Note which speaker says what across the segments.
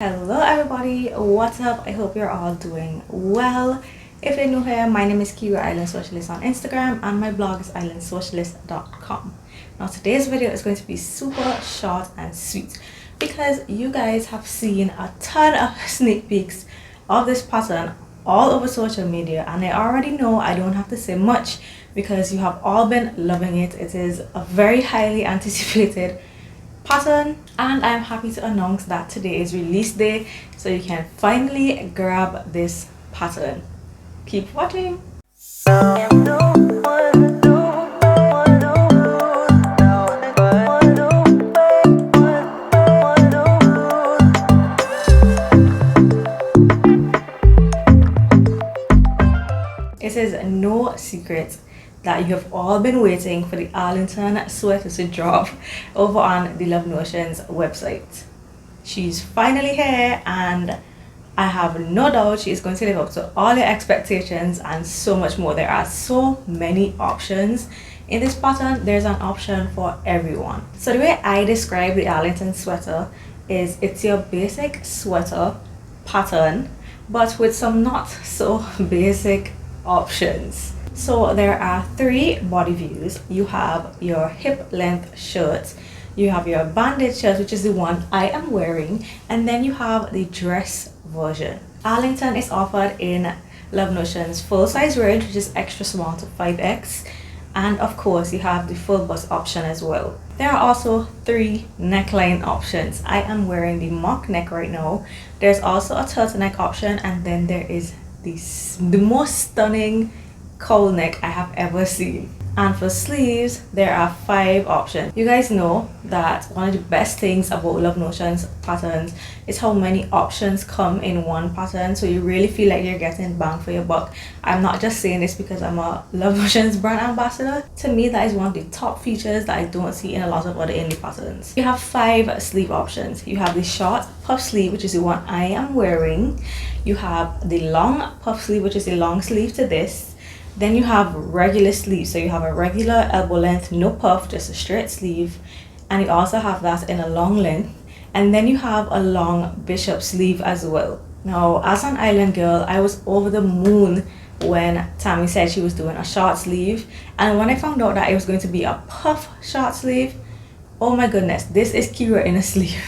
Speaker 1: Hello everybody, what's up? I hope you're all doing well. If you're new here, my name is Kira Island Socialist on Instagram and my blog is islandsocialist.com. Now today's video is going to be super short and sweet because you guys have seen a ton of sneak peeks of this pattern all over social media, and I already know I don't have to say much because you have all been loving it. It is a very highly anticipated pattern, and I'm happy to announce that today is release day, so you can finally grab this pattern. Keep watching. It is no secret that you have all been waiting for the Arlington sweater to drop over on the Love Notions website. She's finally here, and I have no doubt she is going to live up to all your expectations and so much more. There are so many options in this pattern. There's an option for everyone. So the way I describe the Arlington sweater is it's your basic sweater pattern, but with some not so basic options. So there are three body views. You have your hip length shirt, you have your bandage shirt, which is the one I am wearing, and then you have the dress version. Arlington is offered in Love Notion's full size range, which is extra small to 5X, and of course you have the full bust option as well. There are also three neckline options. I am wearing the mock neck right now. There's also a turtleneck option, and then there is the most stunning cowl neck I have ever seen. And for sleeves, there are 5 options. You guys know that one of the best things about Love Notions patterns is how many options come in one pattern, so you really feel like you're getting bang for your buck. I'm not just saying this because I'm a Love Notions brand ambassador. To me, that is one of the top features that I don't see in a lot of other indie patterns. You have 5 sleeve options. You have the short puff sleeve, which is the one I am wearing. You have the long puff sleeve, which is a long sleeve to this. Then you have regular sleeves, so you have a regular elbow length, no puff, just a straight sleeve, and you also have that in a long length. And then you have a long bishop sleeve as well. Now, as an island girl, I was over the moon when Tammy said she was doing a short sleeve, and when I found out that it was going to be a puff short sleeve, oh my goodness, this is Kira in a sleeve.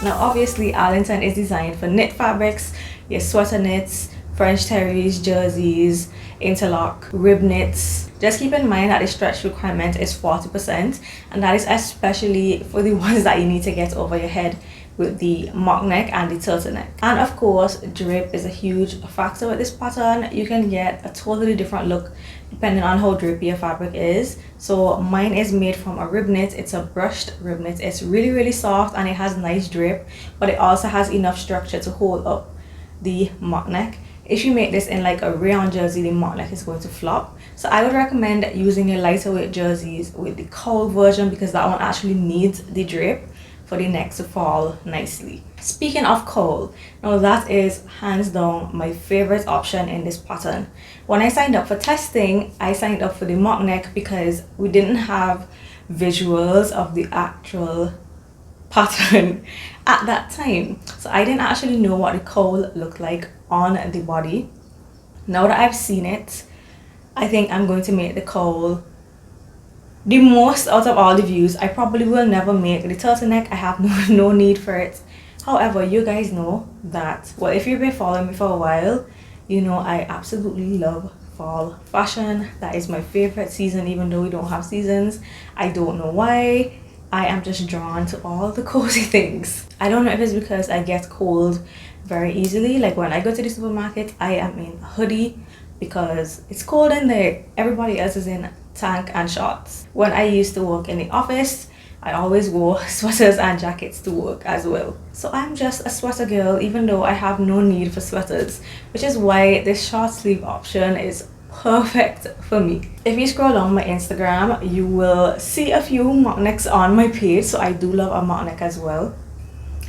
Speaker 1: Now obviously Arlington is designed for knit fabrics, your sweater knits, French terries, jerseys, interlock, rib knits. Just keep in mind that the stretch requirement is 40%, and that is especially for the ones that you need to get over your head with the mock neck and the turtleneck. And of course, drape is a huge factor with this pattern. You can get a totally different look depending on how drapey your fabric is. So mine is made from a rib knit. It's a brushed rib knit. It's really soft and it has nice drape, but it also has enough structure to hold up the mock neck. If you make this in like a rayon jersey, the mock neck is going to flop. So I would recommend using your lighter weight jerseys with the cowl version, because that one actually needs the drape for the neck to fall nicely. Speaking of cowl, now that is hands down my favorite option in this pattern. When I signed up for testing, I signed up for the mock neck because we didn't have visuals of the actual pattern at that time, so I didn't actually know what the cowl looked like on the body. Now that I've seen it, I think I'm going to make the cowl the most out of all the views. I probably will never make the turtleneck. I have no need for it. However, you guys know that, well, if you've been following me for a while, you know I absolutely love fall fashion. That is my favorite season, even though we don't have seasons. I don't know why. I am just drawn to all the cozy things. I don't know if it's because I get cold very easily. Like when I go to the supermarket, I am in a hoodie because it's cold in there. Everybody else is in tank and shorts. When I used to work in the office, I always wore sweaters and jackets to work as well. So I'm just a sweater girl, even though I have no need for sweaters, which is why this short sleeve option is perfect for me. If you scroll on my Instagram, you will see a few mock necks on my page, so I do love a mock neck as well.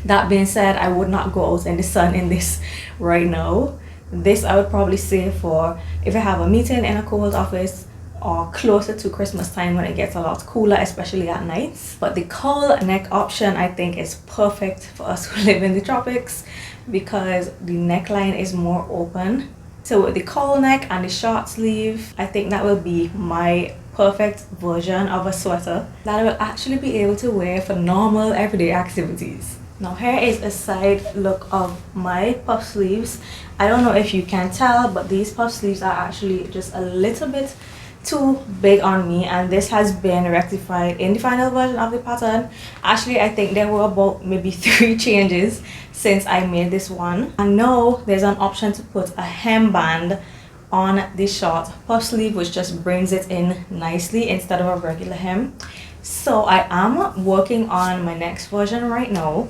Speaker 1: That being said, I would not go out in the sun in this right now. This I would probably say for if I have a meeting in a cold office or closer to Christmas time when it gets a lot cooler, especially at nights. But the cowl neck option I think is perfect for us who live in the tropics because the neckline is more open. So with the cowl neck and the short sleeve, I think that will be my perfect version of a sweater that I will actually be able to wear for normal everyday activities. Now here is a side look of my puff sleeves. I don't know if you can tell, but these puff sleeves are actually just a little bit too big on me, and this has been rectified in the final version of the pattern. Actually, I think there were about maybe 3 changes since I made this one. And now there's an option to put a hemband on the short puff sleeve, which just brings it in nicely instead of a regular hem. So I am working on my next version right now.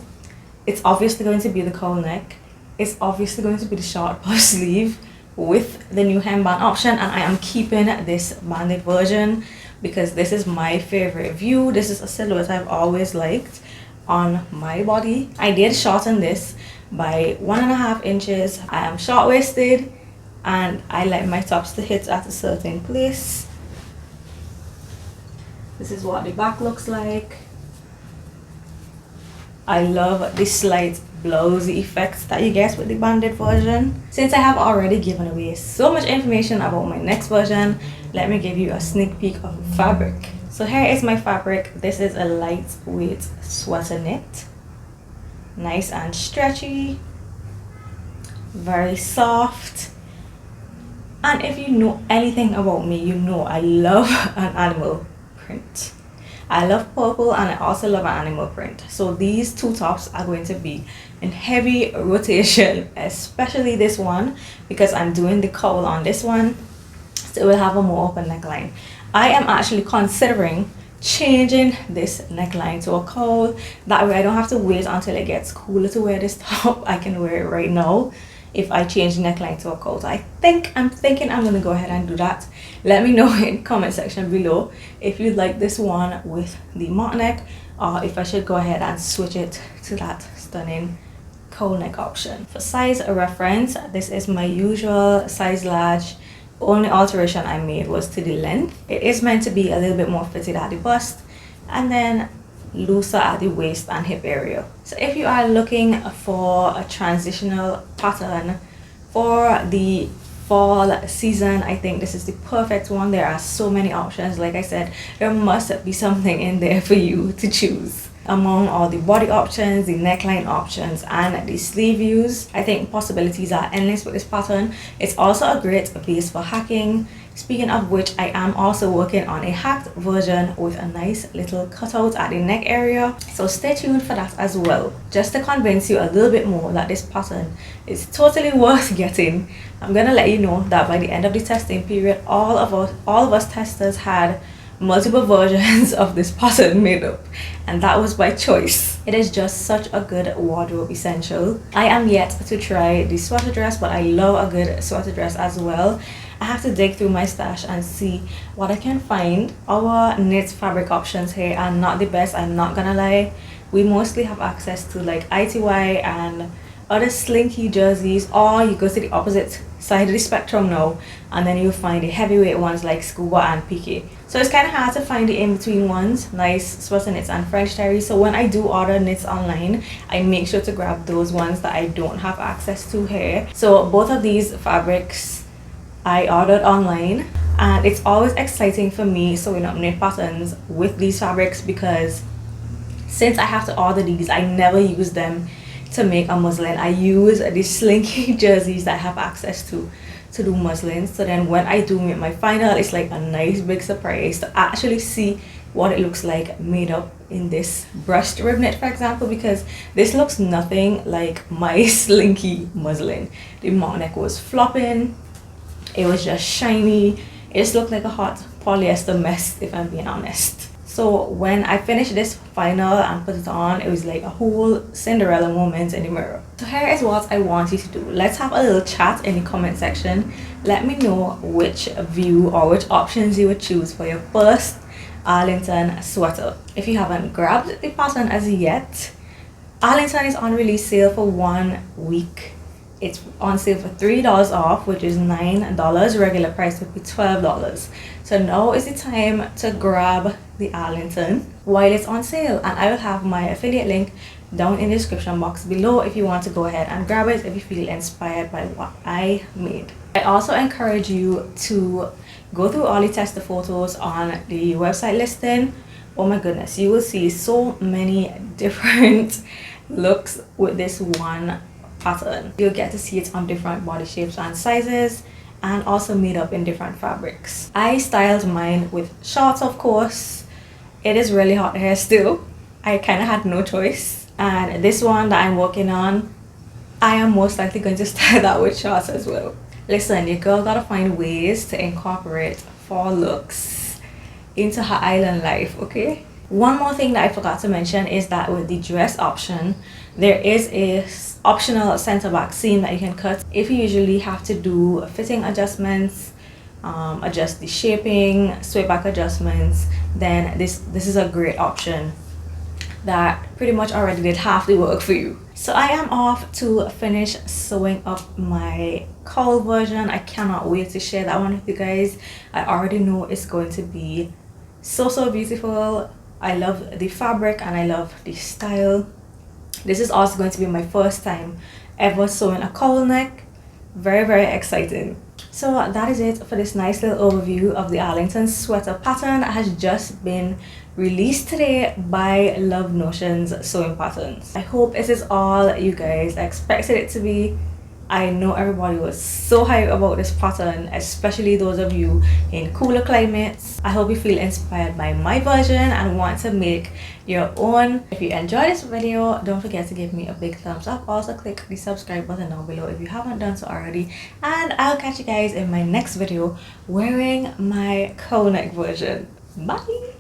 Speaker 1: It's obviously going to be the cowl neck. It's obviously going to be the short puff sleeve with the new hemband option, and I am keeping this banded version because this is my favorite view. This is a silhouette I've always liked on my body. I did shorten this by 1.5 inches. I am short-waisted and I like my tops to hit at a certain place. This is what the back looks like. I love the slight blousy effects that you get with the banded version. Since I have already given away so much information about my next version, let me give you a sneak peek of the fabric. So here is my fabric. This is a lightweight sweater knit. Nice and stretchy. Very soft. And if you know anything about me, you know I love an animal print. I love purple and I also love an animal print. So these 2 tops are going to be in heavy rotation, especially this one because I'm doing the cowl on this one. So it will have a more open neckline. I am actually considering changing this neckline to a cowl. That way I don't have to wait until it gets cooler to wear this top. I can wear it right now if I change the neckline to a cowl. So I'm thinking I'm gonna go ahead and do that. Let me know in the comment section below if you like this one with the mock neck or if I should go ahead and switch it to that stunning cowl neck option. For size reference, this is my usual size large. Only alteration I made was to the length. It is meant to be a little bit more fitted at the bust and then looser at the waist and hip area. So if you are looking for a transitional pattern for the fall season, I think this is the perfect one. There are so many options. Like I said, there must be something in there for you to choose. Among all the body options, the neckline options, and the sleeve views, I think possibilities are endless with this pattern. It's also a great base for hacking. Speaking of which, I am also working on a hacked version with a nice little cutout at the neck area. So stay tuned for that as well. Just to convince you a little bit more that this pattern is totally worth getting, I'm gonna let you know that by the end of the testing period, all of us testers had multiple versions of this pattern made up, and that was by choice. It is just such a good wardrobe essential. I am yet to try the sweater dress, but I love a good sweater dress as well. I have to dig through my stash and see what I can find. Our knit fabric options here are not the best, I'm not gonna lie. We mostly have access to like ITY and other slinky jerseys, or you go to the opposite side of the spectrum now and then you'll find the heavyweight ones like Scuba and PK. So it's kind of hard to find the in-between ones, nice sweater knits and French terry. So when I do order knits online, I make sure to grab those ones that I don't have access to here. So both of these fabrics I ordered online, and it's always exciting for me sewing up knit patterns with these fabrics because since I have to order these, I never use them to make a muslin. I use the slinky jerseys that I have access to do muslins. So then when I do make my final, it's like a nice big surprise to actually see what it looks like made up in this brushed rib knit, for example, because this looks nothing like my slinky muslin. The mock neck was flopping, it was just shiny, it just looked like a hot polyester mess, if I'm being honest. So when I finished this final and put it on, it was like a whole Cinderella moment in the mirror. So here is what I want you to do. Let's have a little chat in the comment section. Let me know which view or which options you would choose for your first Arlington sweater. If you haven't grabbed the pattern as yet, Arlington is on release sale for 1 week. It's on sale for $3 off, which is $9. Regular price would be $12. So now is the time to grab the Arlington while it's on sale, and I will have my affiliate link down in the description box below if you want to go ahead and grab it if you feel inspired by what I made. I also encourage you to go through all the tester photos on the website listing. Oh my goodness, you will see so many different looks with this one pattern. You'll get to see it on different body shapes and sizes, and also made up in different fabrics. I styled mine with shorts, of course. It is really hot here still. I kind of had no choice. And this one that I'm working on, I am most likely going to style that with shorts as well. Listen, your girl gotta find ways to incorporate fall looks into her island life, okay? One more thing that I forgot to mention is that with the dress option, there is a optional center back seam that you can cut if you usually have to do fitting adjustments, adjust the shaping, straight back adjustments. Then this is a great option that pretty much already did half the work for you. So I am off to finish sewing up my cowl version. I cannot wait to share that one with you guys. I already know it's going to be so beautiful. I love the fabric and I love the style. This is also going to be my first time ever sewing a cowl neck. Very exciting. So that is it for this nice little overview of the Arlington sweater pattern that has just been released today by Love Notions Sewing Patterns. I hope this is all you guys expected it to be. I know everybody was so hyped about this pattern, especially those of you in cooler climates. I hope you feel inspired by my version and want to make your own. If you enjoyed this video, don't forget to give me a big thumbs up. Also click the subscribe button down below if you haven't done so already. And I'll catch you guys in my next video wearing my cowl neck version. Bye!